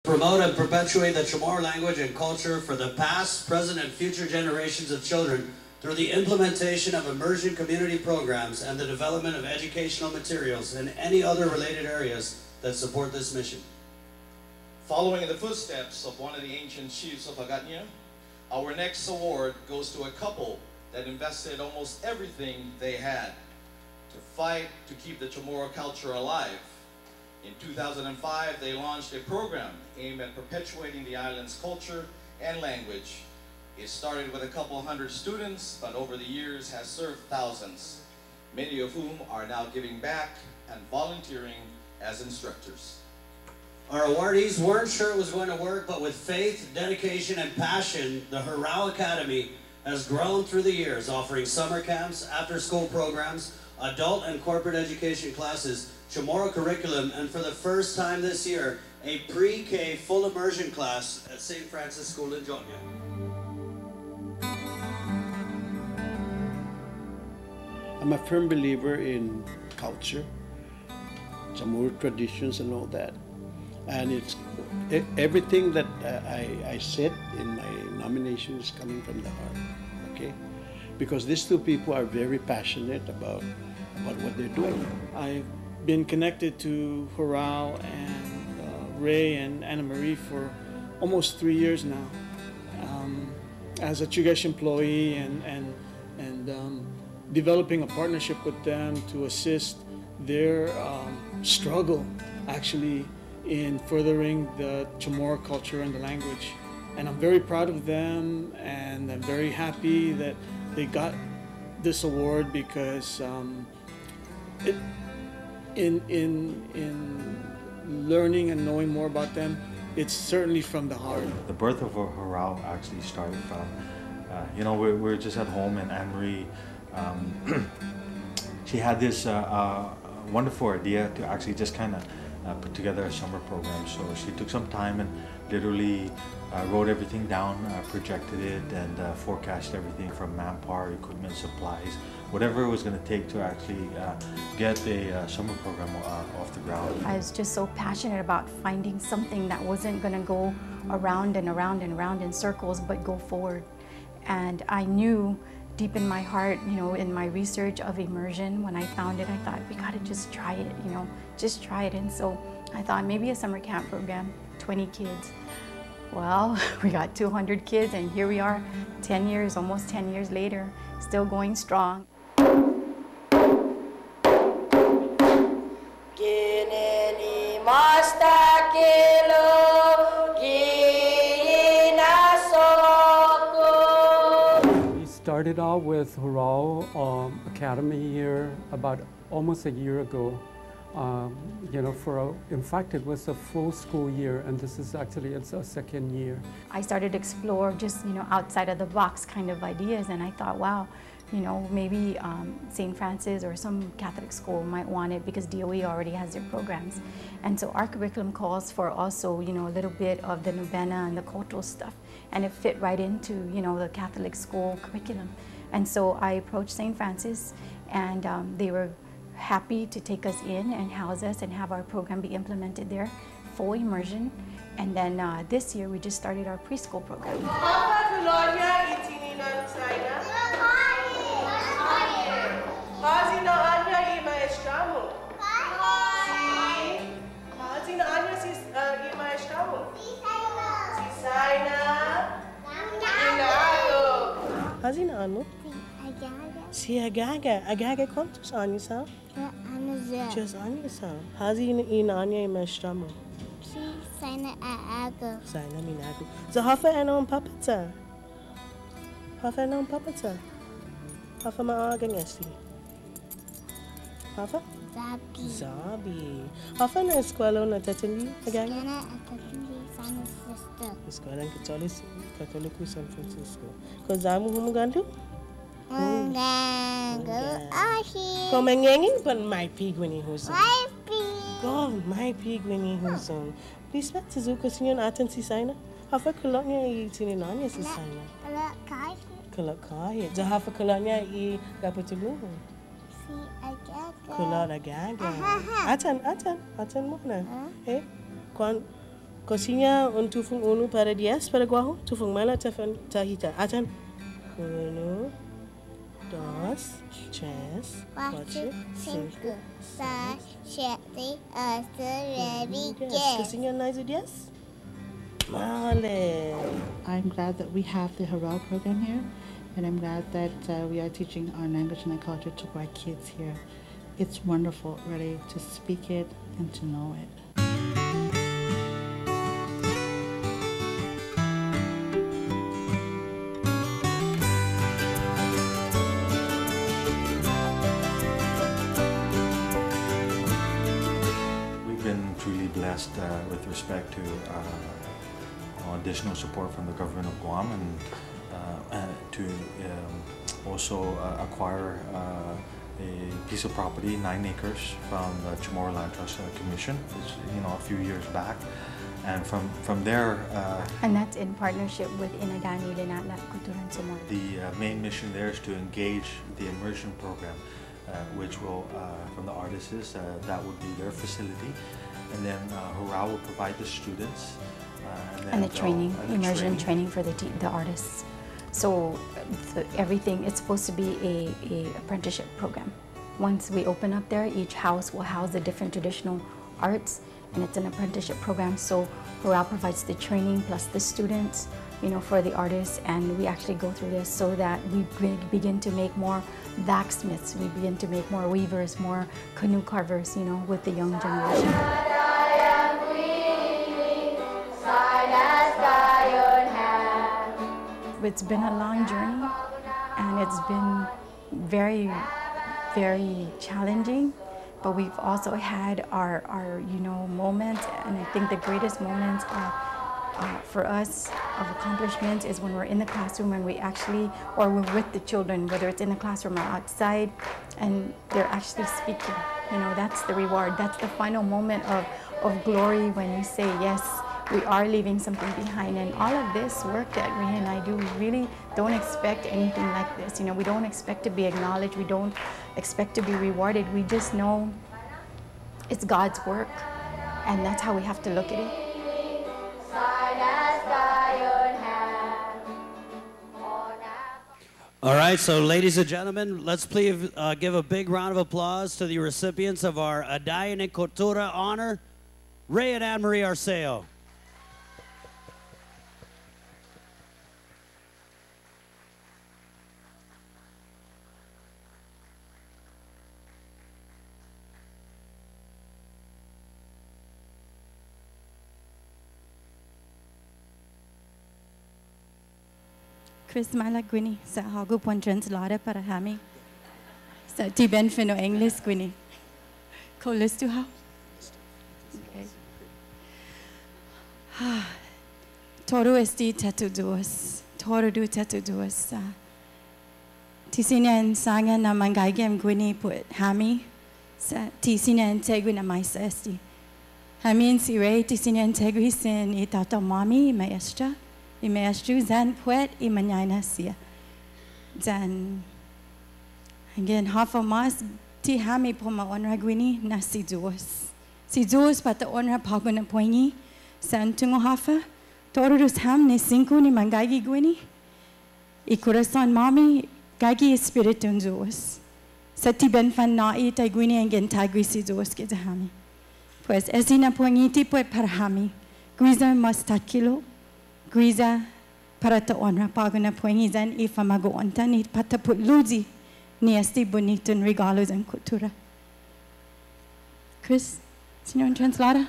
Promote and perpetuate the Chamorro language and culture for the past, present, and future generations of children through the implementation of immersion community programs and the development of educational materials and any other related areas that support this mission. Following in the footsteps of one of the ancient chiefs of Agatnia, our next award goes to a couple that invested almost everything they had to fight to keep the Chamorro culture alive. In 2005, they launched a program aimed at perpetuating the island's culture and language. It started with a couple hundred students, but over the years has served thousands, many of whom are now giving back and volunteering as instructors. Our awardees weren't sure it was going to work, but with faith, dedication, and passion, the Hurrao Academy has grown through the years, offering summer camps, after-school programs, adult and corporate education classes, Chamorro curriculum, and for the first time this year, a pre-K full immersion class at St. Francis School in Jonia. I'm a firm believer in culture, Chamorro traditions and all that. And it's everything that I said in my nomination is coming from the heart, okay? Because these two people are very passionate about what they're doing. I've been connected to Hurrao and Ray and Anna Marie for almost 3 years now. As a Chugesh employee and developing a partnership with them to assist their struggle actually in furthering the Chamorro culture and the language. And I'm very proud of them, and I'm very happy that they got this award because in learning and knowing more about them, it's certainly from the heart. The birth of Hurrao actually started from, we're just at home, and Anne-Marie, she had this wonderful idea to actually just kind of put together a summer program. So she took some time and literally wrote everything down, projected it, and forecast everything from manpower, equipment, supplies, whatever it was going to take to actually get a summer program off the ground. I was just so passionate about finding something that wasn't going to go around and around and around in circles, but go forward. And I knew deep in my heart, in my research of immersion, when I found it, I thought, we got to just try it, just try it. And so I thought maybe a summer camp program, 20 kids. Well, we got 200 kids, and here we are 10 years, almost 10 years later, still going strong. We started out with Hurrao Academy here about almost a year ago. In fact, it was a full school year, and this is actually it's a second year. I started to explore just, outside of the box kind of ideas, and I thought, wow, maybe St. Francis or some Catholic school might want it because DOE already has their programs. And so our curriculum calls for also, a little bit of the novena and the cultural stuff, and it fit right into, the Catholic school curriculum. And so I approached St. Francis, and they were happy to take us in and house us and have our program be implemented there, full immersion. And then this year we just started our preschool program. Hazina ano? Si Agaga. Agaga, quantos anos são? Anos. 3 anos são. Hazina inanya imestamo. Si sana aago. Sana minago. So hafa ano papata. Hafa ano papata. Hafa maaga ngasi. Hafa? Zabi. Zabi. Hafa na eskwela na tatindi Agaga? Sana atatundi San Francisco. Eskwela Catholic San Francisco. Ko zamu humugandu? Mungango ahi. Ko mangenging pan my pig when he huson. My pig. Go my pig when he huson. Respect to Zuko sinyon atan si sana. Hafa kulak niya tininanya si sana. Kulak kai. Kulak kai. Ja hafa kulak niya gapatulungan. Si Agaga. Kulak Agaga. Atan muna. Eh? Cocina un tufung uno para 10 para guajo, tufung mala tahita. Atan. 1, 2, 3, 4, 4, 5, 5, 6, 7, 8, 9, 10. Cocina nais 10? Male. I'm glad that we have the Haral program here, and I'm glad that we are teaching our language and our culture to our kids here. It's wonderful, really, to speak it and to know it. We've been truly blessed with respect to additional support from the government of Guam and to also acquire a piece of property, 9 acres, from the Chamorro Land Trust Commission, a few years back, and from there. And that's in partnership with Inagani Linatlat Kuturan Chamorro. The main mission there is to engage the immersion program, which will, from the artists, that would be their facility, and then Hurrah will provide the students. And the training, immersion training for the artists. So everything, it's supposed to be a apprenticeship program. Once we open up there, each house will house the different traditional arts, and it's an apprenticeship program. So Hurrah provides the training plus the students, for the artists, and we actually go through this so that we begin to make more blacksmiths, we begin to make more weavers, more canoe carvers, with the young generation. It's been a long journey, and it's been very, very challenging, but we've also had our moments, and I think the greatest moments are for us of accomplishment is when we're in the classroom and or we're with the children, whether it's in the classroom or outside, and they're actually speaking. That's the reward. That's the final moment of glory when you say, yes, we are leaving something behind. And all of this work that Ray and I do, we really don't expect anything like this. We don't expect to be acknowledged. We don't expect to be rewarded. We just know it's God's work, and that's how we have to look at it. All right, so ladies and gentlemen, let's please give a big round of applause to the recipients of our Adayan and Cultura honor, Ray and Anne-Marie Arceo. Chris Malagwini sa hago pon translada para hami sa tiben fino English gwini. Coolest to how? Okay. Toro esti tatuduos. Toro du tatuduos. Tisina sanga na mangaigem gwini put hami sa tisina integri na maisa esti. Hami si Ray tisina integri sin itata mami maestra. I maestro zan poet I manana sia. Zan again half a mas ti hami po ma onra gwini na si duos. Si duos pata onra pago na poingi san tungo hafa torus ham ne cinco ni mangagi gwini. I corazon mami gagi espiritu duos. Sa ti ben fan na I ta gwini again tagri si duos ke hami. Pues esina poingi ti poet para hami. Guiza mas takilo. Griza para ta onra pago na poingi zan I famago onta ni pataput luzi ni esti bonito regalos and cultura. Chris, Senor Translada.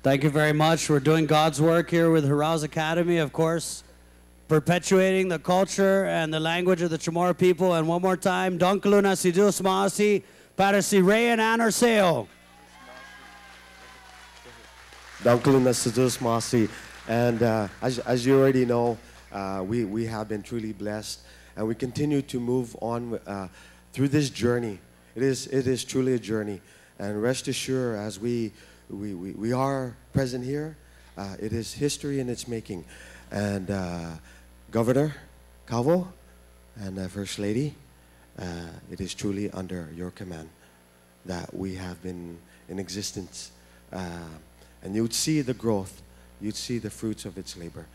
Thank you very much. We're doing God's work here with Hurrah's Academy, of course, perpetuating the culture and the language of the Chamorro people. And one more time, Donkaluna Sidus Maasi, para si Ray and Anne Arceo. Donkaluna Sidus Maasi. And as you already know, we have been truly blessed, and we continue to move on through this journey. It is truly a journey, and rest assured, as we are present here, it is history in its making. And Governor Calvo and First Lady, it is truly under your command that we have been in existence And you'd see the growth. You'd see the fruits of its labor.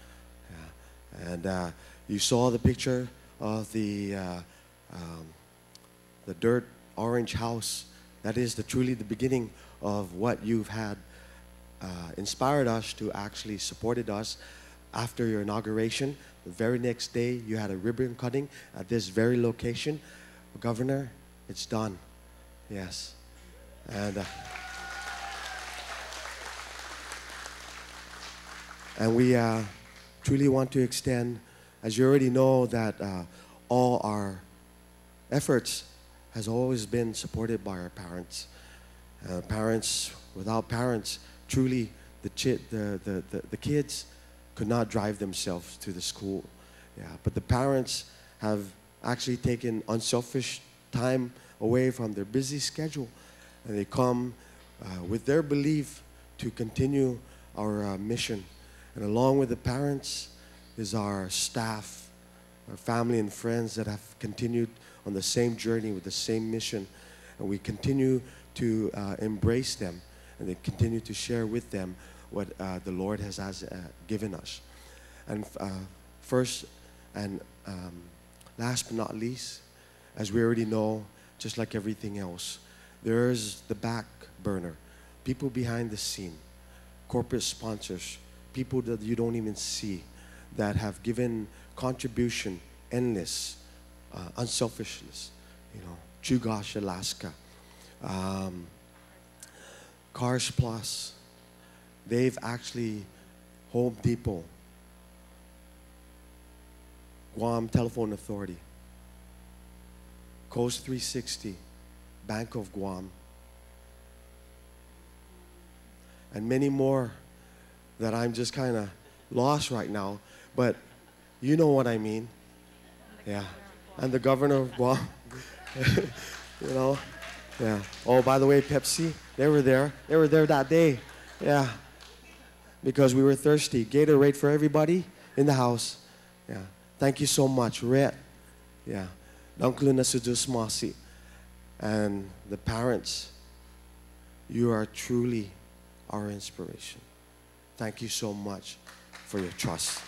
Yeah. And you saw the picture of the dirt orange house. That is truly the beginning of what you've had inspired us to actually supported us after your inauguration. The very next day, you had a ribbon cutting at this very location. Governor, it's done. Yes. And we truly want to extend, as you already know, that all our efforts has always been supported by our parents. Without parents, truly the kids could not drive themselves to the school. Yeah, but the parents have actually taken unselfish time away from their busy schedule, and they come with their belief to continue our mission. And along with the parents is our staff, our family and friends that have continued on the same journey with the same mission. And we continue to embrace them, and they continue to share with them what the Lord has given us. And first and last but not least, as we already know, just like everything else, there's the back burner, people behind the scene, corporate sponsors, people that you don't even see, that have given contribution, endless, unselfishness, Chugosh, Alaska, Cars Plus. They've actually, Home Depot, Guam Telephone Authority, Coast 360, Bank of Guam, and many more that I'm just kind of lost right now, but you know what I mean. Yeah. And the governor of Guam, yeah. Oh, by the way, Pepsi, they were there. They were there that day. Yeah. Because we were thirsty. Gatorade for everybody in the house. Yeah. Thank you so much, Red. Yeah. And the parents, you are truly our inspiration. Thank you so much for your trust.